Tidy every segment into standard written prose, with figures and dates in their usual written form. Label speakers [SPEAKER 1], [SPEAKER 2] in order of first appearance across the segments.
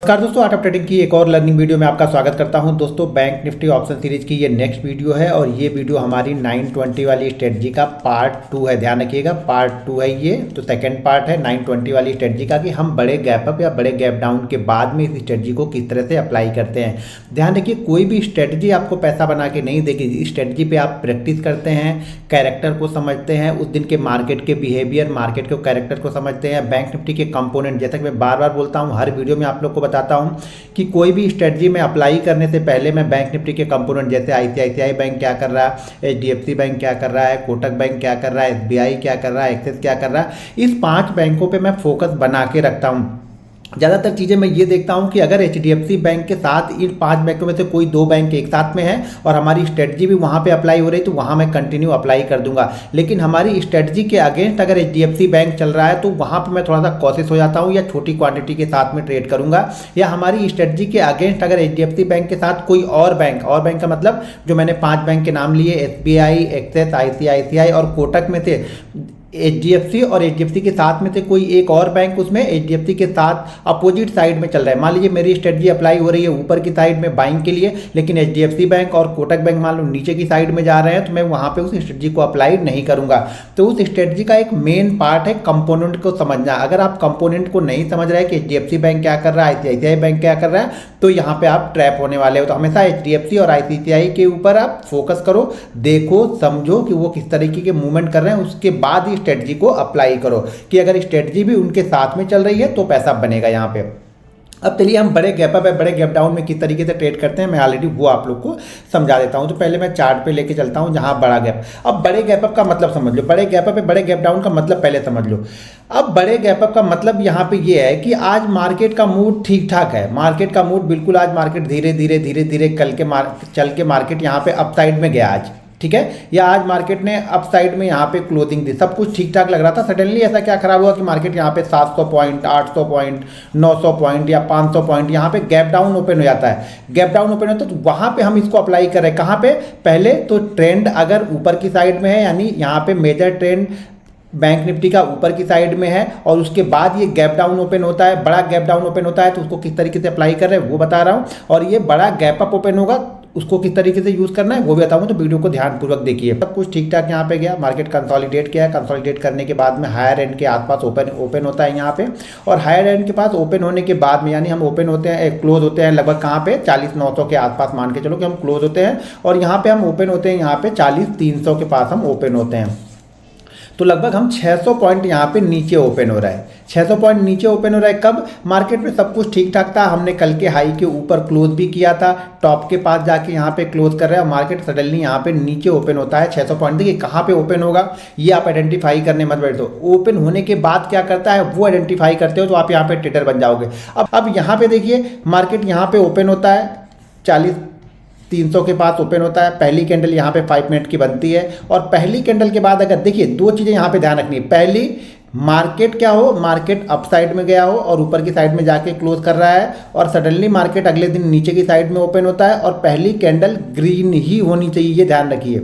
[SPEAKER 1] नमस्कार दोस्तों, art of trading की एक और लर्निंग वीडियो में आपका स्वागत करता हूं। दोस्तों, बैंक निफ्टी ऑप्शन सीरीज की ये नेक्स्ट वीडियो है और ये वीडियो हमारी 920 वाली स्ट्रेटजी का पार्ट 2 है। ध्यान रखिएगा, पार्ट 2 है ये। तो सेकंड पार्ट है 920 वाली स्ट्रेटजी का कि हम बड़े गैप अप या बड़े गैप डाउन के बाद में इस स्ट्रेटजी को किस तरह से अप्लाई करते हैं। ध्यान रखिए, कोई भी स्ट्रेटजी आपको पैसा बना के नहीं देगी। इस स्ट्रेटजी पर आप प्रैक्टिस करते हैं, कैरेक्टर को समझते हैं, उस दिन के मार्केट के बिहेवियर, मार्केट के कैरेक्टर को समझते हैं, बैंक निफ्टी के कंपोनेंट। जैसा कि मैं बार बार बोलता हूँ, हर वीडियो में आप लोग को बताता हूं कि कोई भी स्ट्रेटजी में अप्लाई करने से पहले मैं बैंक निफ्टी के कंपोनेंट जैसे आईसीआईसीआई बैंक क्या कर रहा है, एचडीएफसी बैंक क्या कर रहा है, कोटक बैंक क्या कर रहा है, एसबीआई क्या कर रहा है, एक्सिस क्या कर रहा है, इस 5 बैंकों पे मैं फोकस बना के रखता हूं। ज़्यादातर चीज़ें मैं ये देखता हूं कि अगर एचडीएफसी बैंक के साथ इन 5 बैंकों में से कोई 2 बैंक एक साथ में है और हमारी स्ट्रेटजी भी वहां पे अप्लाई हो रही है तो वहां मैं कंटिन्यू अप्लाई कर दूंगा। लेकिन हमारी स्ट्रेटजी के अगेंस्ट अगर एचडीएफसी बैंक चल रहा है तो वहां पे मैं थोड़ा सा कॉशियस हो जाता हूं या छोटी क्वांटिटी के साथ में ट्रेड करूंगा। या हमारी स्ट्रेटजी के अगेंस्ट अगर एचडीएफसी बैंक के साथ कोई और बैंक का मतलब जो मैंने 5 बैंक के नाम लिए, एसबीआई, एक्सिस, आईसीआईसीआई और कोटक में से एचडीएफसी और एचडीएफसी के साथ में से कोई एक और बैंक उसमें एचडीएफसी के साथ अपोजिट साइड में चल रहा है। मान लीजिए मेरी स्ट्रेटजी अप्लाई हो रही है ऊपर की साइड में बाइंग के लिए, लेकिन एचडीएफसी बैंक और कोटक बैंक मान लो नीचे की साइड में जा रहे हैं, तो मैं वहां पे उस स्ट्रेटजी को अप्लाई नहीं करूंगा। तो उस स्ट्रेटजी का एक मेन पार्ट है कंपोनेंट को समझना। अगर आप कंपोनेंट को नहीं समझ रहे हैं कि एचडीएफसी बैंक क्या कर रहा है, आईसीआईसीआई बैंक क्या कर रहा है, तो यहाँ पे आप ट्रैप होने वाले हो। तो हमेशा एचडीएफसी और आईसीआईसीआई के ऊपर आप फोकस करो, देखो, समझो कि वो किस तरीके के मूवमेंट कर रहे हैं, उसके बाद ही स्ट्रेटजी को अप्लाई करो कि अगर स्ट्रेटजी भी उनके साथ में चल रही है तो पैसा बनेगा यहाँ पे। अब चलिए हम बड़े गैप अप है, बड़े गैप डाउन में किस तरीके से ट्रेड करते हैं मैं ऑलरेडी वो आप लोग को समझा देता हूं। तो पहले मैं चार्ट पे लेके चलता हूं जहां बड़ा गैप। अब बड़े गैप अप का मतलब समझ लो, बड़े गैप अप है, बड़े गैप डाउन का मतलब पहले समझ लो। अब बड़े गैप अप का मतलब यहाँ पे ये है कि आज मार्केट का मूड ठीक ठाक है। मार्केट का मूड बिल्कुल, आज मार्केट धीरे धीरे चल के मार्केट यहाँ पे अपसाइड में गया आज, ठीक है। या आज मार्केट ने अप साइड में यहाँ पे क्लोजिंग दी, सब कुछ ठीक ठाक लग रहा था। सडनली ऐसा क्या खराब हुआ कि मार्केट यहाँ पे 700 पॉइंट, 800 पॉइंट, 900 पॉइंट या 500 पॉइंट यहाँ पे गैप डाउन ओपन हो जाता है। गैप डाउन ओपन होता है तो वहाँ पे हम इसको अप्लाई कर रहे हैं। कहाँ पे? पहले तो ट्रेंड अगर ऊपर की साइड में है, यानी यहाँ पे मेजर ट्रेंड बैंक निफ्टी का ऊपर की साइड में है और उसके बाद ये गैप डाउन ओपन होता है, बड़ा गैप डाउन ओपन होता है, तो उसको किस तरीके से अप्लाई कर रहे हैं वो बता रहा हूँ। और ये बड़ा गैप अप ओपन होगा, उसको किस तरीके से यूज़ करना है वो भी बताऊंगा। तो वीडियो को ध्यानपूर्वक देखिए। सब कुछ ठीक ठाक यहाँ पे गया, मार्केट कंसोलिडेट किया है। कंसोलिडेट करने के बाद में हायर एंड के आसपास ओपन होता है यहाँ पे, और हायर एंड के पास ओपन होने के बाद में यानी हम ओपन होते हैं, क्लोज होते हैं लगभग कहाँ पे 40,900 के आसपास मान के चलो कि हम क्लोज होते हैं, और यहाँ पे हम ओपन होते हैं यहाँ पे 40,300 के पास हम ओपन होते हैं। तो लगभग हम 600 पॉइंट यहाँ पे नीचे ओपन हो रहा है। 600 पॉइंट नीचे ओपन हो रहा है। कब? मार्केट में सब कुछ ठीक ठाक था, हमने कल के हाई के ऊपर क्लोज भी किया था, टॉप के पास जाके यहाँ पे क्लोज कर रहे हैं, मार्केट सडनली यहाँ पे नीचे ओपन होता है 600 पॉइंट। देखिए कहाँ पे ओपन होगा ये आप आइडेंटिफाई करने मत बैठो। ओपन होने के बाद क्या करता है वो आइडेंटिफाई करते हो तो आप यहाँ पे ट्रेडर बन जाओगे। अब यहाँ पे देखिए मार्केट यहाँ पे ओपन होता है 40,300 के पास ओपन होता है। पहली कैंडल यहाँ पे 5 मिनट की बनती है, और पहली कैंडल के बाद अगर देखिए 2 चीज़ें यहाँ पे ध्यान रखनी है। पहली, मार्केट क्या हो, मार्केट अप साइड में गया हो और ऊपर की साइड में जाके क्लोज कर रहा है, और सडनली मार्केट अगले दिन नीचे की साइड में ओपन होता है, और पहली कैंडल ग्रीन ही होनी चाहिए, ये ध्यान रखिए।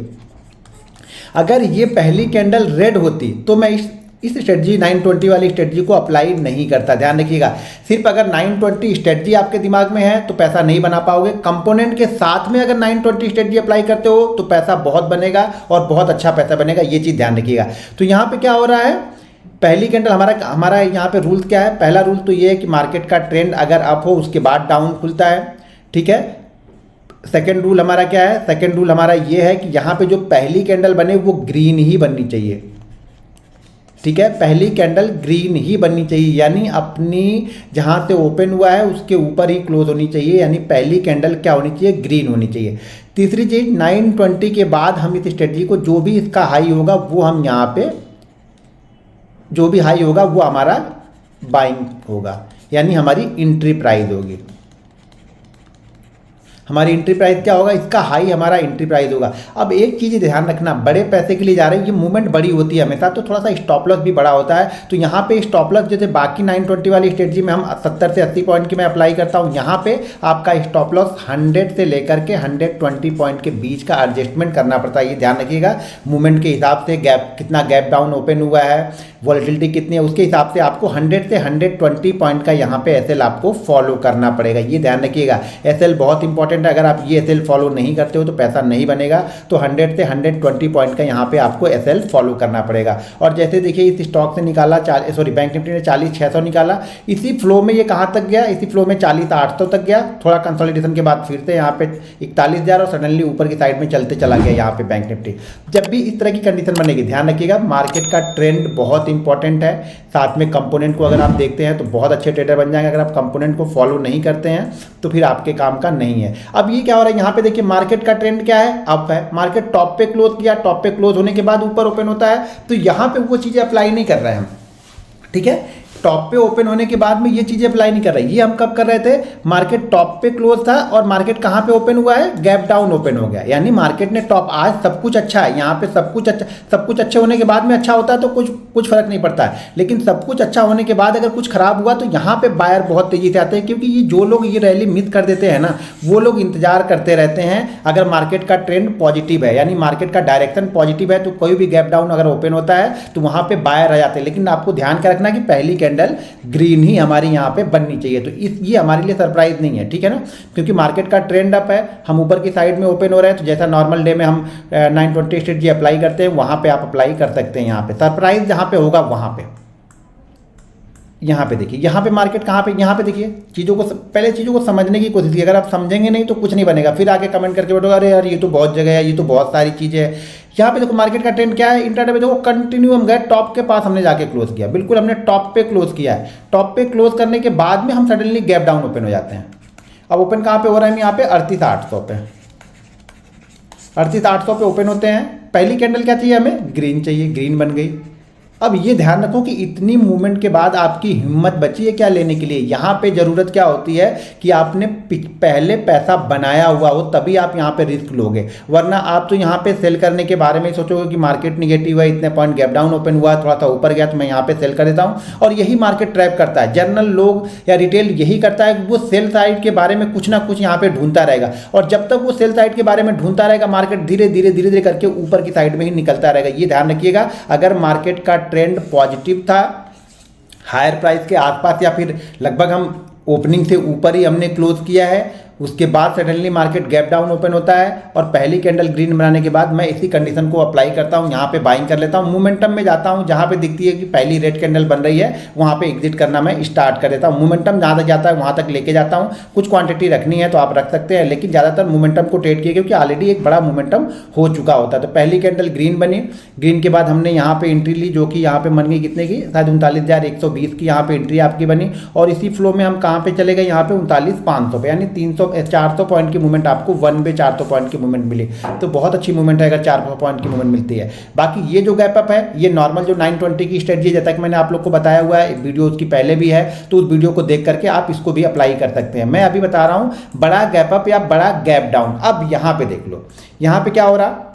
[SPEAKER 1] अगर ये पहली कैंडल रेड होती तो मैं इस स्ट्रेटजी 920 वाली स्ट्रेटजी को अप्लाई नहीं करता। ध्यान रखिएगा, सिर्फ अगर 920 स्ट्रेटजी आपके दिमाग में है तो पैसा नहीं बना पाओगे। कंपोनेंट के साथ में अगर 920 स्ट्रेटजी अप्लाई करते हो तो पैसा बहुत बनेगा और बहुत अच्छा पैसा बनेगा, ये चीज़ ध्यान रखिएगा। तो यहाँ पे क्या हो रहा है, पहली कैंडल हमारा यहाँ पे रूल क्या है? पहला रूल तो ये है कि मार्केट का ट्रेंड अगर अप हो उसके बाद डाउन खुलता है, ठीक है। सेकेंड रूल हमारा क्या है? सेकेंड रूल हमारा ये है कि यहाँ पे जो पहली कैंडल बने वो ग्रीन ही बननी चाहिए, ठीक है। पहली कैंडल ग्रीन ही बननी चाहिए, यानी अपनी जहाँ से ओपन हुआ है उसके ऊपर ही क्लोज होनी चाहिए, यानी पहली कैंडल क्या होनी चाहिए? ग्रीन होनी चाहिए। तीसरी चीज़, 920 के बाद हम इस स्ट्रेटजी को जो भी इसका हाई होगा वो हम यहाँ पे जो भी हाई होगा वो हमारा बाइंग होगा, यानी हमारी एंट्री प्राइस होगी। हमारी एंट्री प्राइस क्या होगा? इसका हाई हमारा एंट्री प्राइस होगा। अब एक चीज़ ध्यान रखना, बड़े पैसे के लिए जा रहे हैं, ये मूवमेंट बड़ी होती है हमेशा, तो थोड़ा सा स्टॉप लॉस भी बड़ा होता है। तो यहाँ पे स्टॉप लॉस जैसे बाकी 920 वाली स्ट्रेटजी में हम 70 से 80 पॉइंट की मैं अप्लाई करता हूँ, यहाँ पे आपका स्टॉप लॉस 100 से लेकर के 120 पॉइंट के बीच का एडजस्टमेंट करना पड़ता है, ये ध्यान रखिएगा। मूवमेंट के हिसाब से कितना गैप डाउन ओपन हुआ है, वॉलेटिलिटी कितनी है, उसके हिसाब से आपको 100 से 120 पॉइंट का यहाँ पे एसएल आपको फॉलो करना पड़ेगा। ये ध्यान रखिएगा, एसएल बहुत इंपॉर्टेंट है। अगर आप ये एसएल फॉलो नहीं करते हो तो पैसा नहीं बनेगा। तो 100 से 120 पॉइंट का यहाँ पे आपको एसएल फॉलो करना पड़ेगा। और जैसे देखिए इस स्टॉक से निकाला बैंक निफ्टी ने 40,600 निकाला, इसी फ्लो में ये कहाँ तक गया, इसी फ्लो में 40,800 तक गया। थोड़ा कंसोलिडेशन के बाद फिर से यहाँ पे 41,000 और सडनली ऊपर की साइड में चलते चला गया यहाँ पे बैंक निफ्टी। जब भी इस तरह की कंडीशन बनेगी, ध्यान रखिएगा मार्केट का ट्रेंड बहुत इंपॉर्टेंट है। साथ में कंपोनेंट को अगर आप देखते हैं तो बहुत अच्छे ट्रेडर बन जाएंगे। अगर आप कंपोनेंट को फॉलो नहीं करते हैं तो फिर आपके काम का नहीं है। अब ये क्या हो रहा है यहाँ पे देखिए, मार्केट का ट्रेंड क्या है, अप है। मार्केट टॉप पे क्लोज किया, टॉप पे क्लोज होने के बाद ऊपर ओपन होता है, तो यहाँ पे वो चीजें अप्लाई नहीं कर रहे हैं हम, ठीक है। टॉप पे ओपन होने के बाद में ये चीजें अप्लाई नहीं कर रही। ये हम कब कर रहे थे, मार्केट टॉप पे क्लोज था और मार्केट कहां पे ओपन हुआ है, गैप डाउन ओपन हो गया। यानी मार्केट ने टॉप, आज सब कुछ अच्छा है, यहाँ पे सब कुछ अच्छा, सब कुछ अच्छे होने के बाद में अच्छा होता है तो कुछ फर्क नहीं पड़ता है। लेकिन सब कुछ अच्छा होने के बाद अगर कुछ खराब हुआ तो यहाँ पे बायर बहुत तेजी से आते हैं, क्योंकि ये जो लोग ये रैली मिस कर देते हैं ना, वो लोग इंतजार करते रहते हैं। अगर मार्केट का ट्रेंड पॉजिटिव है, यानी मार्केट का डायरेक्शन पॉजिटिव है, तो कोई भी गैप डाउन अगर ओपन होता है तो वहां पे बायर आ जाते हैं। लेकिन आपको ध्यान का रखना कि पहली कैंडल ग्रीन ही हमारी यहाँ पे बननी चाहिए। तो ये हमारे लिए सरप्राइज नहीं है, ठीक है ना, क्योंकि मार्केट का ट्रेंड अप है, हम ऊपर की साइड में ओपन हो रहे हैं। तो जैसा नॉर्मल डे में हम 920 स्ट्रेटजी अप्लाई करते हैं, वहां पे आप अप्लाई कर सकते हैं। यहाँ पे सरप्राइज जहां पे होगा वहां पे, यहाँ पे देखिए, यहाँ पे मार्केट कहाँ पे, यहाँ पे देखिए, पहले चीज़ों को समझने की कोशिश कीजिए। अगर आप समझेंगे नहीं तो कुछ नहीं बनेगा, फिर आके कमेंट करके बैठोगे अरे यार ये तो बहुत जगह है, ये तो बहुत सारी चीज़ें है। यहाँ पे देखो मार्केट का ट्रेंड क्या है, इंट्राडे में देखो कंटिन्यू हम गए टॉप के पास, हमने जाके क्लोज किया, बिल्कुल हमने टॉप पे क्लोज किया है। टॉप पे क्लोज करने के बाद में हम सडनली गैप डाउन ओपन हो जाते हैं। अब ओपन कहाँ पे हो रहा है, यहाँ पे 38,800 पे, 38,800 पे ओपन होते हैं। पहली कैंडल क्या चाहिए हमें, ग्रीन चाहिए, ग्रीन बन गई। अब ये ध्यान रखो कि इतनी मूवमेंट के बाद आपकी हिम्मत बची है क्या लेने के लिए। यहाँ पे जरूरत क्या होती है कि आपने पहले पैसा बनाया हुआ हो, तभी आप यहाँ पे रिस्क लोगे। वरना आप तो यहाँ पे सेल करने के बारे में सोचोगे कि मार्केट निगेटिव है, इतने पॉइंट गैप डाउन ओपन हुआ, थोड़ा सा ऊपर गया तो मैं यहाँ पे सेल कर देता हूँ। और यही मार्केट ट्रैप करता है, जनरल लोग या रिटेल यही करता है कि वो सेल साइड के बारे में कुछ ना कुछ यहाँ पे ढूंढता रहेगा। और जब तक वो सेल साइड के बारे में ढूंढता रहेगा, मार्केट धीरे धीरे करके ऊपर की साइड में ही निकलता रहेगा। ये ध्यान रखिएगा, अगर मार्केट का ट्रेंड पॉजिटिव था, हायर प्राइस के आसपास या फिर लगभग हम ओपनिंग से ऊपर ही हमने क्लोज किया है, उसके बाद suddenly market gap down open होता है और पहली कैंडल ग्रीन बनाने के बाद मैं इसी कंडीशन को अप्लाई करता हूं, यहाँ पे बाइंग कर लेता हूं, मोमेंटम में जाता हूं, जहाँ पे दिखती है कि पहली रेड कैंडल बन रही है वहाँ पे एग्जिट करना मैं स्टार्ट कर देता हूँ। मोमेंटम जहाँ तक जाता है वहाँ तक लेके जाता हूँ। कुछ क्वांटिटी रखनी है तो आप रख सकते हैं, लेकिन ज़्यादातर मोमेंटम को ट्रेड किए, क्योंकि ऑलरेडी एक बड़ा मोमेंटम हो चुका होता है। तो पहली कैंडल ग्रीन बनी, ग्रीन के बाद हमने यहाँ पे एंट्री ली, जो कि यहाँ पे बन गई कितने की, शायद 39,120 की यहाँ पे एंट्री आपकी बनी। और इसी फ्लो में हम कहाँ पे चले गए, यहाँ पे 39,500 पे, यानी 400 पॉइंट की मूवमेंट आपको 1 वे 400 पॉइंट की मूवमेंट मिली। तो बहुत अच्छी मूवमेंट है अगर 400 पॉइंट की मूवमेंट मिलती है। बाकी ये जो गैप अप है, ये नॉर्मल जो 920 की स्ट्रेटजी जैसा कि मैंने आप लोग को बताया हुआ है, वीडियो उसकी पहले भी है, तो उस वीडियो को देख करके आप इसको भी अप्लाई कर सकते हैं। मैं अभी बता रहा हूं बड़ा गैप अप या बड़ा गैप डाउन। अब यहां पे देख लो, यहां पे क्या हो रहा,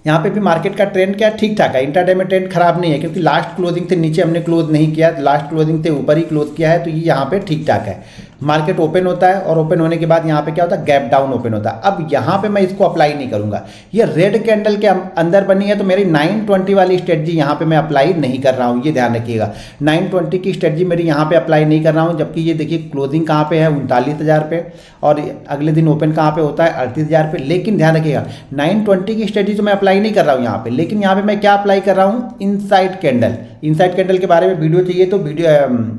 [SPEAKER 1] यहाँ पे भी मार्केट का ट्रेंड क्या ठीक ठाक है, इंट्राडे में ट्रेंड खराब नहीं है, क्योंकि लास्ट क्लोजिंग से नीचे हमने क्लोज नहीं किया, लास्ट क्लोजिंग से ऊपर ही क्लोज किया है। तो ये यहाँ पे ठीक ठाक है। मार्केट ओपन होता है और ओपन होने के बाद यहाँ पे क्या होता है, गैप डाउन ओपन होता है। अब यहाँ पे मैं इसको अप्लाई नहीं करूंगा, ये रेड कैंडल के अंदर बनी है, तो मेरी 920 वाली स्ट्रेटजी यहाँ पे मैं अप्लाई नहीं कर रहा हूँ। ये ध्यान रखिएगा, 920 की स्ट्रेटजी मेरी यहाँ पे अप्लाई नहीं कर रहा हूँ। जबकि ये देखिए क्लोजिंग कहाँ पे है, 39,000 पे, और अगले दिन ओपन कहाँ पे होता है, 38,000 पे। लेकिन ध्यान रखिएगा 920 की स्ट्रेटजी तो मैं अप्लाई नहीं कर रहा हूँ यहाँ पे, लेकिन यहाँ पे मैं क्या अप्लाई कर रहा हूँ, इनसाइड कैंडल। इनसाइड कैंडल के बारे में वीडियो चाहिए तो वीडियो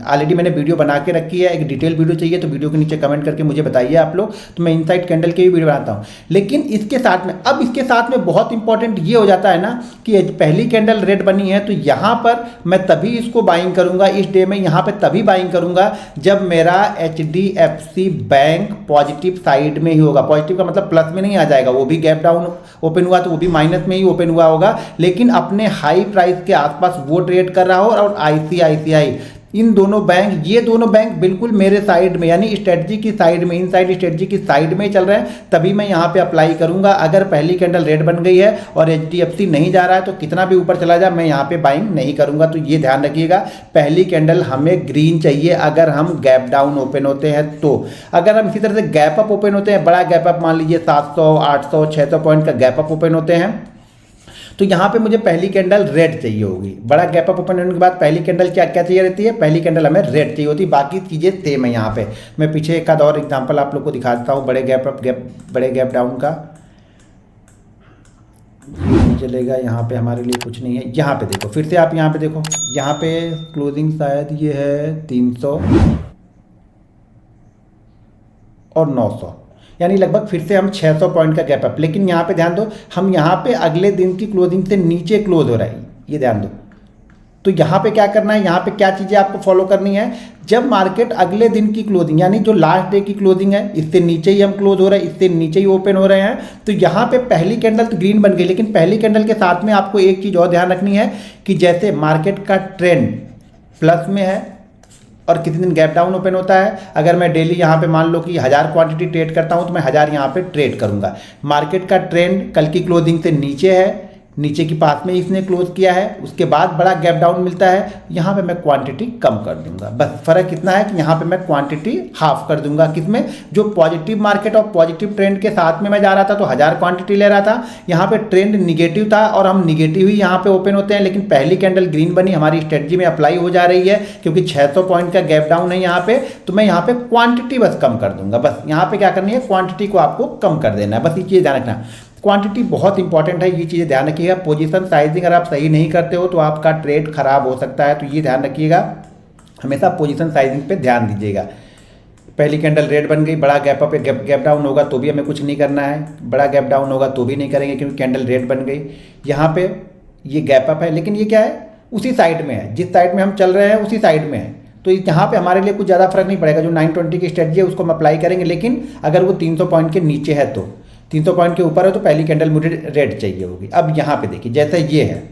[SPEAKER 1] ऑलरेडी मैंने वीडियो बना के रखी है, एक डिटेल वीडियो चाहिए तो वीडियो के नीचे कमेंट करके मुझे बताइए आप लोग, तो मैं इनसाइड कैंडल की भी वीडियो बनाता हूँ। लेकिन इसके साथ में, अब इसके साथ में बहुत इंपॉर्टेंट ये हो जाता है ना कि पहली कैंडल रेड बनी है, तो यहाँ पर मैं तभी इसको बाइंग करूंगा, इस डे में यहाँ पे तभी बाइंग करूंगा जब मेरा HDFC बैंक पॉजिटिव साइड में ही होगा। पॉजिटिव का मतलब प्लस में नहीं आ जाएगा, वो भी गैप डाउन ओपन हुआ तो वो भी माइनस में ही ओपन हुआ होगा, लेकिन अपने हाई प्राइस के आसपास वो ट्रेड कर रहा हो। और ICICI, इन दोनों बैंक, ये दोनों बैंक बिल्कुल मेरे साइड में, यानी स्ट्रेटजी की साइड में, इनसाइड स्ट्रेटजी की साइड में चल रहे हैं, तभी मैं यहाँ पे अप्लाई करूंगा। अगर पहली कैंडल रेड बन गई है और HDFC नहीं जा रहा है तो कितना भी ऊपर चला जाए मैं यहाँ पे बाइंग नहीं करूंगा। तो ये ध्यान रखिएगा, पहली कैंडल हमें ग्रीन चाहिए अगर हम गैप डाउन ओपन होते हैं। तो अगर हम इसी तरह से गैप अप ओपन होते हैं, बड़ा गैप अप मान लीजिए 700, 800, 600 पॉइंट का गैप अप ओपन होते हैं, तो यहाँ पे मुझे पहली कैंडल रेड चाहिए होगी। बड़ा गैप अप ओपन होने के बाद पहली कैंडल क्या क्या चाहिए रहती है, पहली कैंडल हमें रेड चाहिए होती है, बाकी चीज़ें सेम है। यहाँ पे मैं पीछे एक आध और एग्जांपल आप लोग को दिखा देता हूँ बड़े गैप अप बड़े गैप डाउन का। चलेगा, यहाँ पे हमारे लिए कुछ नहीं है। यहाँ पे देखो, फिर से आप यहाँ पे देखो, यहाँ पे क्लोजिंग शायद ये है 300 और 900, यानी लगभग फिर से हम 600 पॉइंट का गैप अप। लेकिन यहाँ पे ध्यान दो, हम यहाँ पे अगले दिन की क्लोजिंग से नीचे क्लोज हो रहा है, ये ध्यान दो। तो यहाँ पे क्या करना है, यहाँ पे क्या चीज़ें आपको फॉलो करनी है, जब मार्केट अगले दिन की क्लोजिंग यानी जो लास्ट डे की क्लोजिंग है इससे नीचे ही हम क्लोज हो रहे हैं, इससे नीचे ही ओपन हो रहे हैं, तो यहाँ पे पहली कैंडल तो ग्रीन बन गई। लेकिन पहली कैंडल के साथ में आपको एक चीज़ और ध्यान रखनी है कि जैसे मार्केट का ट्रेंड प्लस में है और किसी दिन गैप डाउन ओपन होता है, अगर मैं डेली यहाँ पे मान लो कि 1000 क्वांटिटी ट्रेड करता हूँ तो मैं 1000 यहाँ पे ट्रेड करूँगा। मार्केट का ट्रेंड कल की क्लोजिंग से नीचे है, नीचे की पास में इसने क्लोज किया है, उसके बाद बड़ा गैप डाउन मिलता है, यहाँ पे मैं क्वांटिटी कम कर दूंगा। बस फर्क इतना है कि यहाँ पे मैं क्वांटिटी हाफ कर दूंगा। किसमें, जो पॉजिटिव मार्केट और पॉजिटिव ट्रेंड के साथ में मैं जा रहा था तो 1000 क्वांटिटी ले रहा था, यहाँ पे ट्रेंड निगेटिव था और हम निगेटिव ही यहाँ पे ओपन होते हैं। लेकिन पहली कैंडल ग्रीन बनी, हमारी स्ट्रेटजी में अप्लाई हो जा रही है क्योंकि 600 पॉइंट का गैप डाउन है यहाँ पे, तो मैं यहाँ पे क्वांटिटी बस कम कर दूंगा। बस यहाँ पे क्या करनी है, क्वांटिटी को आपको कम कर देना है, बस ये चीज़ ध्यान रखना। क्वांटिटी बहुत इंपॉर्टेंट है, ये चीज़ें ध्यान रखिएगा। पोजीशन साइजिंग अगर आप सही नहीं करते हो तो आपका ट्रेड खराब हो सकता है, तो ये ध्यान रखिएगा, हमेशा पोजीशन साइजिंग पे ध्यान दीजिएगा। पहली कैंडल रेड बन गई, बड़ा गैप अप गैप डाउन होगा तो भी हमें कुछ नहीं करना है, बड़ा गैप डाउन होगा तो भी नहीं करेंगे क्योंकि कैंडल रेड बन गई। यहाँ पे ये गैप अप है लेकिन ये क्या है, उसी साइड में है, जिस साइड में हम चल रहे हैं उसी साइड में है, तो यहाँ पे हमारे लिए कुछ ज़्यादा फर्क नहीं पड़ेगा। जो 920 की स्ट्रेटजी है उसको हम अप्लाई करेंगे, लेकिन अगर वो 300 पॉइंट के नीचे है तो 300 पॉइंट के ऊपर है तो पहली कैंडल मुझे रेड चाहिए होगी। अब यहाँ पे देखिए, जैसे ये है,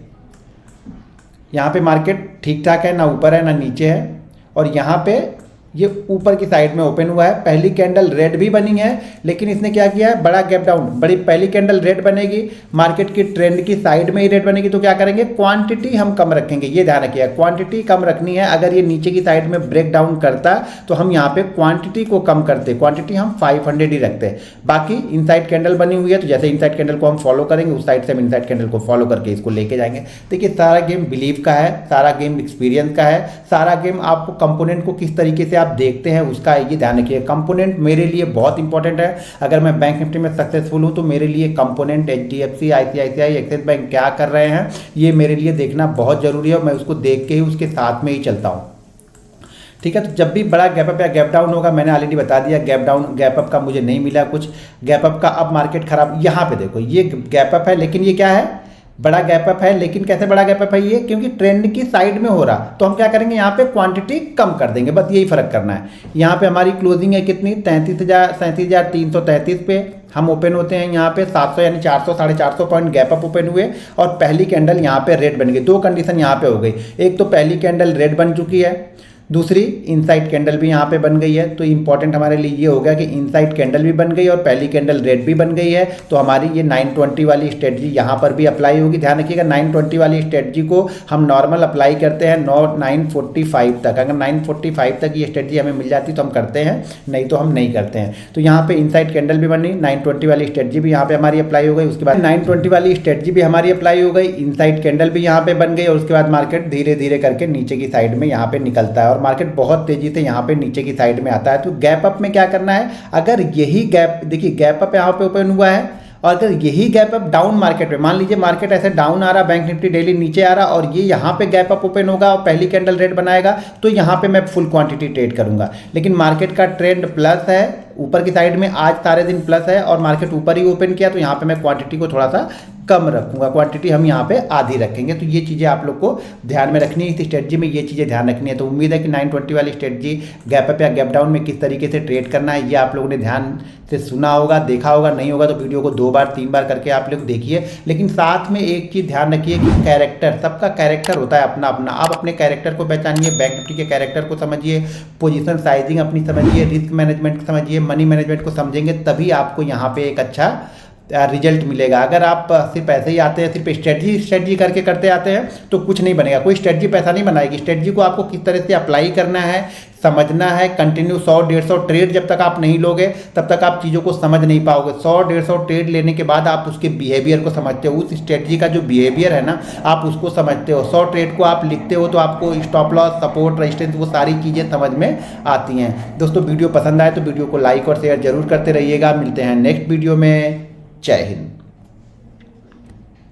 [SPEAKER 1] यहाँ पे मार्केट ठीक ठाक है, ना ऊपर है ना नीचे है, और यहाँ पे ये ऊपर की साइड में ओपन हुआ है। पहली कैंडल रेड भी बनी है लेकिन इसने क्या किया है, बड़ा गैप डाउन। बड़ी पहली कैंडल रेड बनेगी, मार्केट की ट्रेंड की साइड में ही रेड बनेगी, तो क्या करेंगे, क्वांटिटी हम कम रखेंगे। ये ध्यान रखिएगा, क्वांटिटी कम रखनी है। अगर ये नीचे की साइड में ब्रेक डाउन करता तो हम यहाँ पे क्वांटिटी को कम करते, क्वांटिटी हम 500 ही रखते हैं। बाकी इनसाइड कैंडल बनी हुई है तो जैसे इनसाइड कैंडल को हम फॉलो करेंगे उस साइड से हम इनसाइड कैंडल को फॉलो करके इसको लेके जाएंगे। देखिए, सारा गेम बिलीव का है, सारा गेम एक्सपीरियंस का है, सारा गेम आपको कंपोनेंट को किस तरीके से आप देखते हैं उसका ये ध्यान रखिए। कंपोनेंट मेरे लिए बहुत इंपॉर्टेंट है। अगर मैं बैंक निफ्टी में सक्सेसफुल हूं तो मेरे लिए component HDFC, ICICI, axis bank क्या कर रहे हैं ये मेरे लिए देखना बहुत जरूरी है, और मैं उसको देख के ही उसके साथ में ही चलता हूं। ठीक है, तो जब भी बड़ा गैप अप या गैप डाउन होगा, मैंने ऑलरेडी बता दिया, गैप अप का मुझे नहीं मिला कुछ, गैप अप का अब मार्केट खराब। यहाँ पे देखो, ये गैप अप है लेकिन ये क्या है, बड़ा गैप अप है। लेकिन कैसे बड़ा गैप अप है ये, क्योंकि ट्रेंड की साइड में हो रहा, तो हम क्या करेंगे, यहाँ पे क्वांटिटी कम कर देंगे, बस यही फर्क करना है। यहाँ पे हमारी क्लोजिंग है कितनी, 37,333 पे हम ओपन होते हैं। यहाँ पे 700 यानी 400 450 पॉइंट गैप अप ओपन हुए और पहली कैंडल यहाँ पे रेड बन गई। दो कंडीशन यहाँ पे हो गई, एक तो पहली कैंडल रेड बन चुकी है, दूसरी इनसाइड कैंडल भी यहाँ पे बन गई है। तो इंपॉर्टेंट हमारे लिए ये हो गया कि इनसाइड कैंडल भी बन गई और पहली कैंडल रेड भी बन गई है, तो हमारी ये 920 वाली स्ट्रेटजी यहाँ पर भी अप्लाई होगी। ध्यान रखिएगा, 920 वाली स्ट्रेटजी को हम नॉर्मल अप्लाई करते हैं 945 तक। अगर 945 तक ये स्ट्रेटजी हमें मिल जाती तो हम करते हैं, नहीं तो हम नहीं करते हैं। तो यहाँ पे इनसाइड कैंडल भी बनी, 920 वाली स्ट्रेटजी भी यहाँ पे हमारी अप्लाई हो गई, उसके बाद 920 वाली स्ट्रेटजी भी हमारी अप्लाई हो गई, इनसाइड कैंडल भी यहाँ पे बन गई, और उसके बाद मार्केट धीरे धीरे करके नीचे की साइड में यहाँ पे निकलता है और मार्केट बहुत तेजी से यहाँ पे नीचे की साइड में आता है। तो गैप अप में क्या करना है, अगर यही गैप, देखिए गैप अप यहाँ पे ओपन हुआ है और अगर यही गैप अप डाउन मार्केट में, मान लीजिए मार्केट ऐसे डाउन आ रहा, बैंक निफ्टी डेली नीचे आ रहा और ये यहाँ पे गैप अप ओपन होगा और पहली कैंडल रेड बनाएगा, तो यहाँ पे मैं फुल क्वांटिटी ट्रेड करूंगा। लेकिन मार्केट का ट्रेंड प्लस है, ऊपर की साइड में आज सारे दिन प्लस है और मार्केट ऊपर ही ओपन किया, तो यहाँ पे मैं क्वांटिटी को थोड़ा सा कम रखूंगा, क्वांटिटी हम यहाँ पे आधी रखेंगे। तो ये चीज़ें आप लोग को ध्यान में रखनी है, इस स्ट्रेटजी में ये चीज़ें ध्यान रखनी है। तो उम्मीद है कि 920 वाली स्ट्रेटजी गैप अप या गैप डाउन में किस तरीके से ट्रेड करना है ये आप लोगों ने ध्यान से सुना होगा, देखा होगा। नहीं होगा तो वीडियो को 2 बार 3 बार करके आप लोग देखिए। लेकिन साथ में एक चीज़ ध्यान रखिए कि कैरेक्टर, सबका कैरेक्टर होता है अपना अपना। आप अपने कैरेक्टर को पहचानिए, बैंक निफ्टी के कैरेक्टर को समझिए, पोजीशन साइजिंग अपनी समझिए, रिस्क मैनेजमेंट समझिए, मनी मैनेजमेंट को समझेंगे तभी आपको यहाँ पे एक अच्छा रिजल्ट मिलेगा। अगर आप सिर्फ ऐसे ही आते हैं, सिर्फ स्ट्रेटजी करके करते आते हैं तो कुछ नहीं बनेगा। कोई स्ट्रेटजी पैसा नहीं बनाएगी। स्ट्रेटजी को आपको किस तरह से अप्लाई करना है, समझना है। कंटिन्यू 100-150 ट्रेड जब तक आप नहीं लोगे तब तक आप चीज़ों को समझ नहीं पाओगे। 100-150 ट्रेड लेने के बाद आप उसके बिहेवियर को समझते हो, उस स्ट्रेटजी का जो बिहेवियर है ना आप उसको समझते हो। 100 ट्रेड को आप लिखते हो तो आपको स्टॉप लॉस, सपोर्ट, रेजिस्टेंस, वो सारी चीज़ें समझ में आती हैं। दोस्तों वीडियो पसंद आए तो वीडियो को लाइक और शेयर जरूर करते रहिएगा। मिलते हैं नेक्स्ट वीडियो में। जय हिंद।